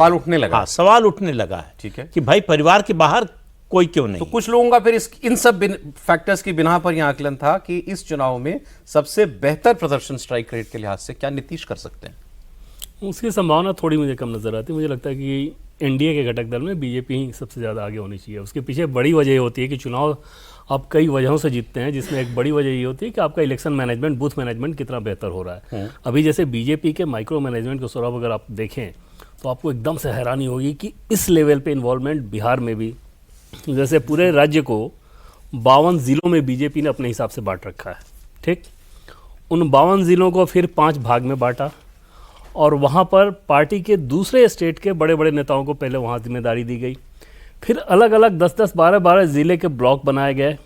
सवाल उठने लगा। हाँ, सवाल उठने लगा है, ठीक है, कि भाई परिवार के बाहर कोई क्यों नहीं। तो कुछ लोगों का फिर इन सब फैक्टर्स की बिना पर यह आकलन था कि इस चुनाव में सबसे बेहतर प्रदर्शन स्ट्राइक रेट के लिहाज से क्या नीतीश कर सकते हैं? उसकी संभावना थोड़ी मुझे कम नजर आती है। मुझे लगता है कि एनडीए के घटक दल में बीजेपी ही सबसे ज़्यादा आगे होनी चाहिए। उसके पीछे बड़ी वजह ये होती है कि चुनाव आप कई वजहों से जीतते हैं, जिसमें एक बड़ी वजह ये होती है कि आपका इलेक्शन मैनेजमेंट, बूथ मैनेजमेंट कितना बेहतर हो रहा है। अभी जैसे बीजेपी के माइक्रो मैनेजमेंट को सौरभ अगर आप देखें तो आपको एकदम से हैरानी होगी कि इस लेवल पे इन्वॉल्वमेंट बिहार में भी, जैसे पूरे राज्य को 52 ज़िलों में बीजेपी ने अपने हिसाब से बांट रखा है। ठीक, उन 52 ज़िलों को फिर 5 भाग में बांटा और वहाँ पर पार्टी के दूसरे स्टेट के बड़े बड़े नेताओं को पहले वहाँ जिम्मेदारी दी गई। फिर अलग अलग 10-10, 12-12 ज़िले के ब्लॉक बनाए गए,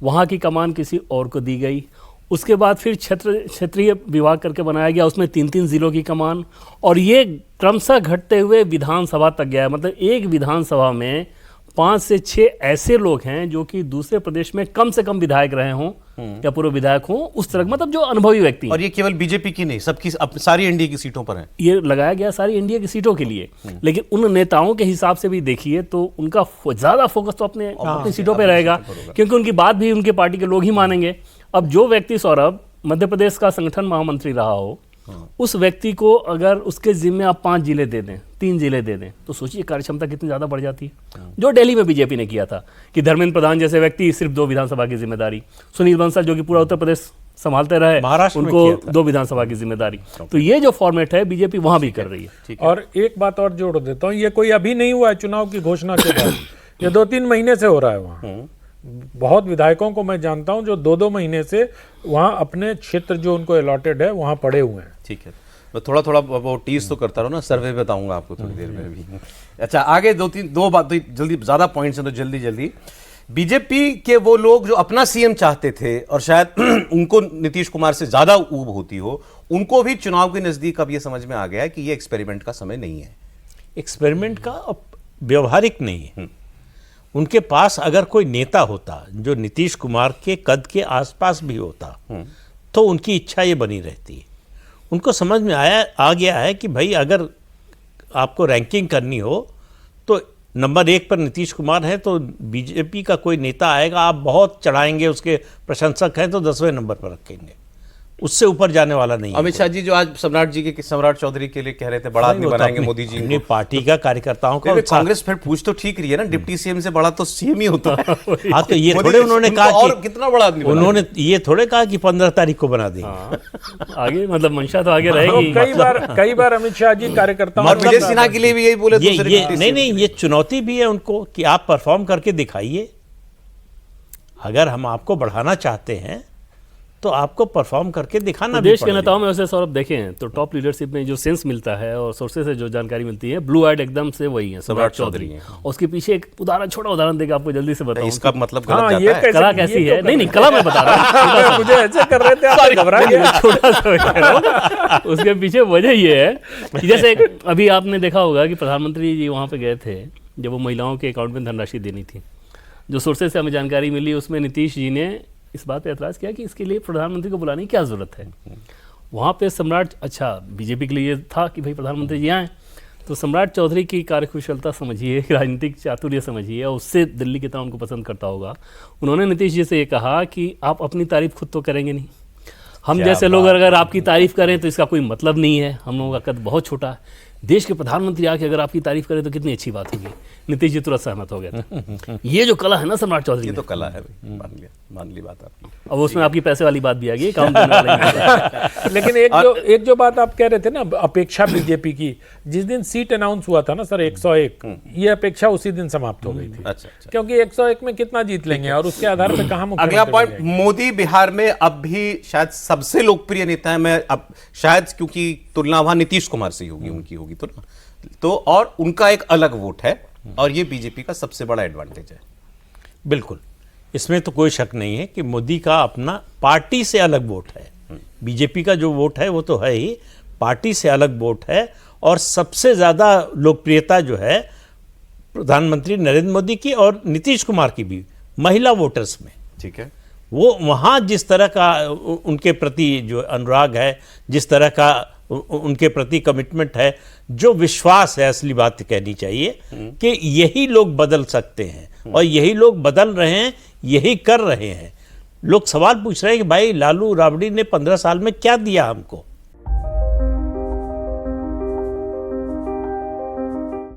वहाँ की कमान किसी और को दी गई। उसके बाद फिर क्षेत्रीय विभाग करके बनाया गया, उसमें 3-3 ज़िलों की कमान, और ये क्रमशः घटते हुए विधानसभा तक गया है। मतलब एक विधानसभा में 5 से 6 ऐसे लोग हैं जो कि दूसरे प्रदेश में कम से कम विधायक रहे हों या पूर्व विधायक हों, उस तरह, मतलब जो अनुभवी व्यक्ति। और ये केवल बीजेपी की नहीं, सबकी सारी एनडीए की सीटों पर है ये लगाया गया, सारी एनडीए की सीटों के लिए। लेकिन उन नेताओं के हिसाब से भी देखिए तो उनका ज़्यादा फोकस तो अपनी सीटों पे रहेगा, क्योंकि उनकी बात भी उनके पार्टी के लोग ही मानेंगे। अब जो व्यक्ति सौरभ मध्य प्रदेश का संगठन महामंत्री रहा हो, उस व्यक्ति को अगर उसके जिम्मे आप 5 जिले दे दें, 3 जिले दे दें, तो सोचिए कार्यक्षमता कितनी ज़्यादा बढ़ जाती है। जो दिल्ली में बीजेपी ने किया था कि धर्मेंद्र प्रधान जैसे व्यक्ति सिर्फ 2 विधानसभा की जिम्मेदारी, सुनील बंसल जो कि पूरा उत्तर प्रदेश संभालते रहे, उनको 2 विधानसभा की जिम्मेदारी। तो ये जो फॉर्मेट है बीजेपी वहां भी कर रही है। और एक बात और जोड़ देता हूँ, ये कोई अभी नहीं हुआ है चुनाव की घोषणा के बाद, ये 2-3 महीने से हो रहा है। वहाँ बहुत विधायकों को मैं जानता हूं जो 2-2 महीने से वहां अपने क्षेत्र जो उनको अलॉटेड है वहां पड़े हुए हैं। ठीक है, मैं थोड़ा थोड़ा वो टीज तो करता रहो ना, सर्वे बताऊंगा आपको थोड़ी देर में भी। अच्छा, आगे 2 बात जल्दी, ज्यादा पॉइंट्स हैं तो जल्दी बीजेपी के वो लोग जो अपना सीएम चाहते थे और शायद उनको नीतीश कुमार से ज्यादा ऊब होती हो, उनको भी चुनाव के नजदीक अब ये समझ में आ गया है कि ये एक्सपेरिमेंट का समय नहीं है। एक्सपेरिमेंट का, अब व्यवहारिक नहीं है। उनके पास अगर कोई नेता होता जो नीतीश कुमार के कद के आसपास भी होता तो उनकी इच्छा ये बनी रहती है। उनको समझ में आ गया है कि भाई अगर आपको रैंकिंग करनी हो तो नंबर 1 पर नीतीश कुमार है, तो बीजेपी का कोई नेता आएगा, आप बहुत चढ़ाएंगे, उसके प्रशंसक हैं तो 10वें नंबर पर रखेंगे, उससे ऊपर जाने वाला नहीं है। अमित शाह जी जो आज सम्राट चौधरी के लिए कह रहे थे बड़ा आदमी बनाएंगे मोदी जी ने पार्टी का कार्यकर्ताओं का, कांग्रेस फिर पूछ तो ठीक रही है ना, डिप्टी सीएम से बड़ा तो सीएम ही होता है। हाँ, तो ये थोड़े उन्होंने कहा और कितना बड़ा आदमी, उन्होंने ये थोड़े कहा कि 15 तारीख को बना देंगे। आगे मतलब मंशा तो आगे रहेगी। कई बार अमित शाह जी कार्यकर्ताओं, और विजय सिन्हा के लिए भी यही बोले। नहीं, ये चुनौती भी है उनको कि आप परफॉर्म करके दिखाइए। अगर हम आपको बढ़ाना चाहते हैं तो आपको परफॉर्म करके दिखाना भी देश के नेताओं में वैसे सौरभ देखें तो टॉप लीडरशिप में जो सेंस मिलता है और सोर्सेज से जो जानकारी मिलती है, ब्लू आइड एकदम से वही है सम्राट चौधरी। उसके पीछे एक छोटा उदाहरण देकर आपको जल्दी से बताऊं इसका मतलब गलत जाता है। कला कैसी है? नहीं, कला मैं बता रहा हूँ। मुझे ऐसे कर रहे थे, आप घबरा गए। छोटा सा उसके पीछे वजह ये है कि जैसे अभी आपने देखा होगा कि प्रधानमंत्री जी वहाँ पे गए थे जब वो महिलाओं के अकाउंट में धनराशि देनी थी। जो सोर्सेज से हमें जानकारी मिली उसमें नीतीश जी ने इस बात पे ऐतराज़ किया कि इसके लिए प्रधानमंत्री को बुलाने की क्या ज़रूरत है। वहाँ पे सम्राट, अच्छा बीजेपी के लिए ये था कि भाई प्रधानमंत्री जी आए, तो सम्राट चौधरी की कार्यकुशलता समझिए, राजनीतिक चातुर्य समझिए, और उससे दिल्ली कितना उनको पसंद करता होगा। उन्होंने नीतीश जी से ये कहा कि आप अपनी तारीफ खुद तो करेंगे नहीं, हम जैसे लोग अगर आपकी तारीफ करें तो इसका कोई मतलब नहीं है, हम लोगों का कद बहुत छोटा है। देश के प्रधानमंत्री आके अगर आपकी तारीफ करें तो कितनी अच्छी बात होगी। नीतीश जी तुरंत सहमत हो गए थे। ये जो कला है ना सम्राट चौधरी, ये तो कला है, मान ली बात आपकी। अब उसमें आपकी पैसे वाली बात भी आ गई, काम करने वाली। लेकिन एक जो बात आप कह रहे थे ना, अपेक्षा बीजेपी की, जिस दिन सीट अनाउंस हुआ था ना सर 101, ये अपेक्षा उसी दिन समाप्त हो गई थी। अच्छा। क्योंकि 101 में कितना जीत लेंगे और उसके आधार पर कहाँ मुख्यमंत्री। अगला पॉइंट, मोदी बिहार में अब भी शायद सबसे लोकप्रिय नेता है। मैं अब शायद क्योंकि तुलना वहां नीतीश कुमार से होगी, उनकी होगी तो और उनका एक अलग वोट है और ये बीजेपी का सबसे बड़ा एडवांटेज है। बिल्कुल, इसमें तो कोई शक नहीं है कि मोदी का अपना पार्टी से अलग वोट है। बीजेपी का जो वोट है वो तो है ही, पार्टी से अलग वोट है। और सबसे ज़्यादा लोकप्रियता जो है प्रधानमंत्री नरेंद्र मोदी की और नीतीश कुमार की भी महिला वोटर्स में। ठीक है, वो वहाँ जिस तरह का उनके प्रति जो अनुराग है, जिस तरह का उनके प्रति कमिटमेंट है, जो विश्वास है, असली बात कहनी चाहिए कि यही लोग बदल सकते हैं और यही लोग बदल रहे हैं, यही कर रहे हैं। लोग सवाल पूछ रहे हैं कि भाई लालू राबड़ी ने 15 साल में क्या दिया हमको,